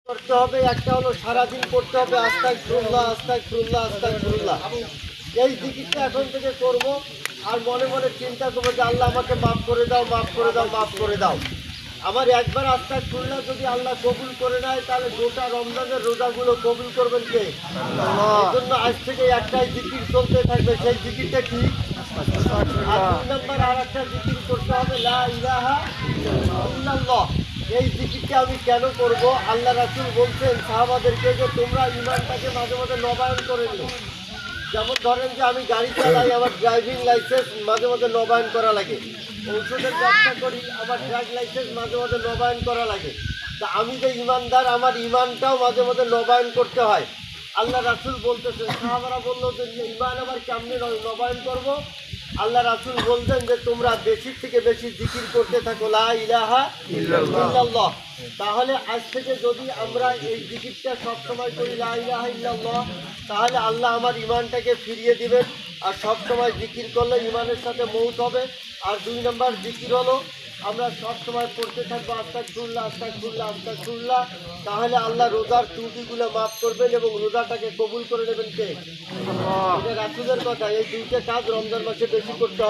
করতে হবে, একটা হলো সারাদিন করতে হবে আস্তাগফিরুল্লাহ আস্তাগফিরুল্লাহ আস্তাগফিরুল্লাহ। এই জিকিরটা এখন থেকে করব, আর মনে মনে চিন্তা করবো যে আল্লাহ আমাকে মাফ করে দাও, মাফ করে দাও, মাফ করে দাও। আমার একবার আস্তাগফিরুল্লাহ যদি আল্লাহ কবুল করে নেয়, তাহলে গোটা রমজানের রোজাগুলো কবুল করবেন কে? এই জন্য আজ থেকে একটাই জিকির চলতে থাকবে। সেই জিকিরটা কি? আর 2 নম্বর আর একটা জিকির করতে হবে, লা ইলাহা ইল্লাল্লাহ। এই জিকিরটা আমি কেন করব? আল্লাহ রাসূল বলছেন সাহাবাদেরকে যে তোমরা ঈমানটাকে মাঝে মাঝে নবায়ন করে নিও। যেমন ধরেন যে আমি গাড়ি চালাই, আমার ড্রাইভিং লাইসেন্স মাঝে মাঝে নবায়ন করা লাগে। ঔষধের ব্যবসা করি, আমার ড্রাইভ লাইসেন্স মাঝে মাঝে নবায়ন করা লাগে। তা আমি যে ঈমানদার, আমার ঈমানটাও মাঝে মাঝে নবায়ন করতে হয়। আল্লাহ রাসূল বলতেছেন, সাহাবারা বলল যে ঈমান আমার কেমনে নবায়ন করব? আল্লাহ রাসূল বলছেন যে তোমরা বেশি থেকে বেশি জিকির করতে থাকো, লা ইলাহা ইল্লাল্লাহ। তাহলে আজ থেকে যদি আমরা এই জিকিরটা সবসময় করি, লা ইলাহা ইল্লাল্লাহ, তাহলে আল্লাহ আমার ঈমানটাকে ফিরিয়ে দিবেন। আর সবসময় জিকির করলে ঈমানের সাথে মৌত হবে। আর 2 নম্বর জিকির হলো আমরা সবসময় পড়তে থাকবো আস্তাগফিরুল্লাহ আস্তাগফিরুল্লাহ আস্তাগফিরুল্লাহ। তাহলে আল্লাহ রোজার ত্রুটিগুলো মাফ করবেন এবং রোজাটাকে কবুল করে নেবেন কে? এটা রাসূলের কথা। এই 2টা কাজ রমজান মাসে বেশি করতে হবে।